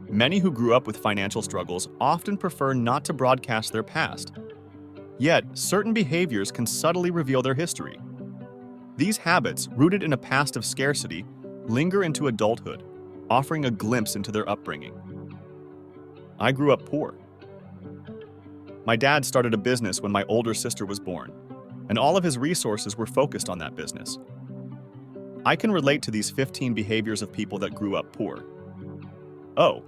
Many who grew up with financial struggles often prefer not to broadcast their past. Yet, certain behaviors can subtly reveal their history. These habits, rooted in a past of scarcity, linger into adulthood, offering a glimpse into their upbringing. I grew up poor. My dad started a business when my older sister was born, and all of his resources were focused on that business. I can relate to these 15 behaviors of people that grew up poor. Oh,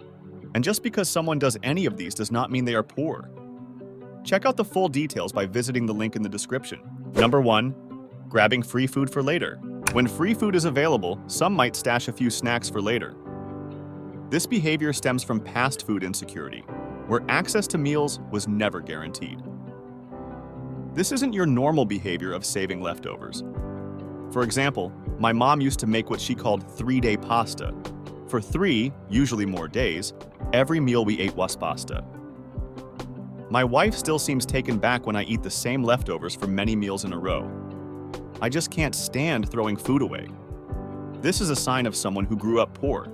and just because someone does any of these does not mean they are poor. Check out the full details by visiting the link in the description. Number 1. Grabbing free food for later. When free food is available, some might stash a few snacks for later. This behavior stems from past food insecurity, where access to meals was never guaranteed. This isn't your normal behavior of saving leftovers. For example, my mom used to make what she called 3-day pasta. For 3, usually more days, every meal we ate was pasta. My wife still seems taken back when I eat the same leftovers for many meals in a row. I just can't stand throwing food away. This is a sign of someone who grew up poor.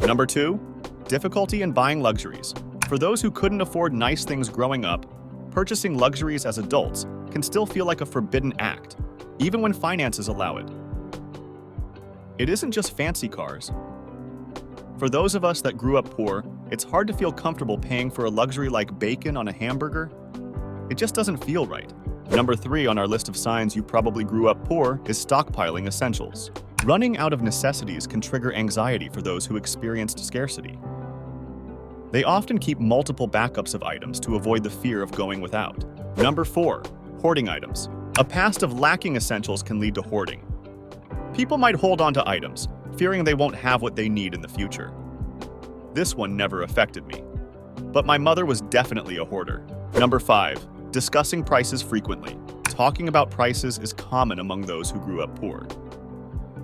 Number 2, difficulty in buying luxuries. For those who couldn't afford nice things growing up, purchasing luxuries as adults can still feel like a forbidden act, even when finances allow it. It isn't just fancy cars. For those of us that grew up poor, it's hard to feel comfortable paying for a luxury like bacon on a hamburger. It just doesn't feel right. Number 3 on our list of signs you probably grew up poor is stockpiling essentials. Running out of necessities can trigger anxiety for those who experienced scarcity. They often keep multiple backups of items to avoid the fear of going without. Number 4, hoarding items. A past of lacking essentials can lead to hoarding. People might hold on to items, fearing they won't have what they need in the future. This one never affected me, but my mother was definitely a hoarder. Number 5, discussing prices frequently. Talking about prices is common among those who grew up poor.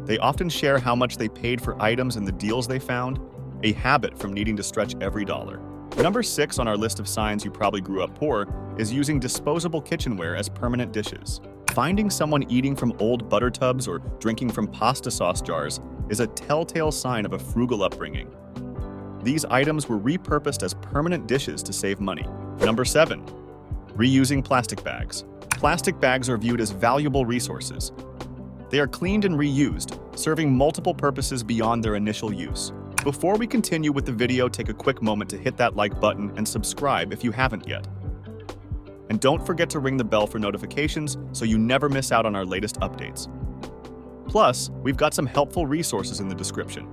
They often share how much they paid for items and the deals they found, a habit from needing to stretch every dollar. Number 6 on our list of signs you probably grew up poor is using disposable kitchenware as permanent dishes. Finding someone eating from old butter tubs or drinking from pasta sauce jars is a telltale sign of a frugal upbringing. These items were repurposed as permanent dishes to save money. Number 7, reusing plastic bags. Plastic bags are viewed as valuable resources. They are cleaned and reused, serving multiple purposes beyond their initial use. Before we continue with the video, take a quick moment to hit that like button and subscribe if you haven't yet. And don't forget to ring the bell for notifications so you never miss out on our latest updates. Plus, we've got some helpful resources in the description.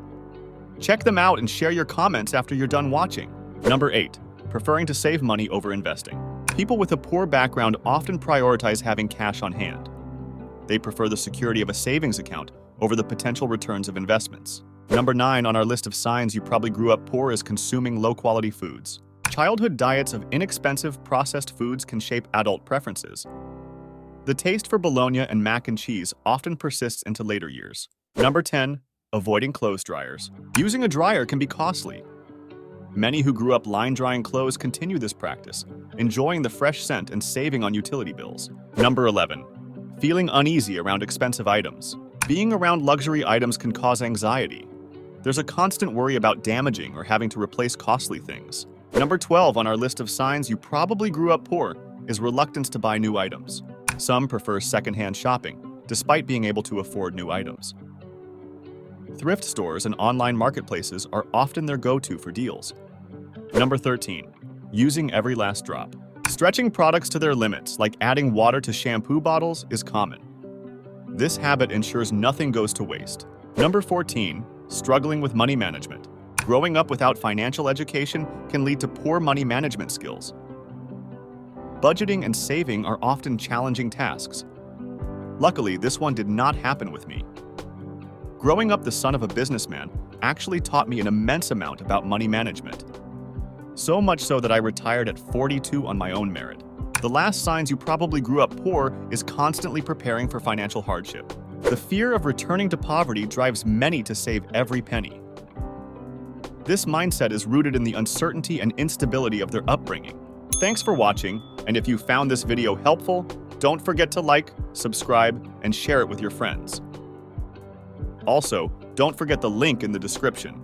Check them out and share your comments after you're done watching. Number 8, preferring to save money over investing. People with a poor background often prioritize having cash on hand. They prefer the security of a savings account over the potential returns of investments. Number 9 on our list of signs you probably grew up poor is consuming low-quality foods. Childhood diets of inexpensive, processed foods can shape adult preferences. The taste for bologna and mac and cheese often persists into later years. Number 10, avoiding clothes dryers. Using a dryer can be costly. Many who grew up line-drying clothes continue this practice, enjoying the fresh scent and saving on utility bills. Number 11, feeling uneasy around expensive items. Being around luxury items can cause anxiety. There's a constant worry about damaging or having to replace costly things. Number 12 on our list of signs you probably grew up poor is reluctance to buy new items. Some prefer secondhand shopping, despite being able to afford new items. Thrift stores and online marketplaces are often their go-to for deals. Number 13, using every last drop. Stretching products to their limits, like adding water to shampoo bottles, is common. This habit ensures nothing goes to waste. Number 14, struggling with money management. Growing up without financial education can lead to poor money management skills. Budgeting and saving are often challenging tasks. Luckily, this one did not happen with me. Growing up the son of a businessman actually taught me an immense amount about money management. So much so that I retired at 42 on my own merit. The last signs you probably grew up poor is constantly preparing for financial hardship. The fear of returning to poverty drives many to save every penny. This mindset is rooted in the uncertainty and instability of their upbringing. Thanks for watching, and if you found this video helpful, don't forget to like, subscribe, and share it with your friends. Also, don't forget the link in the description.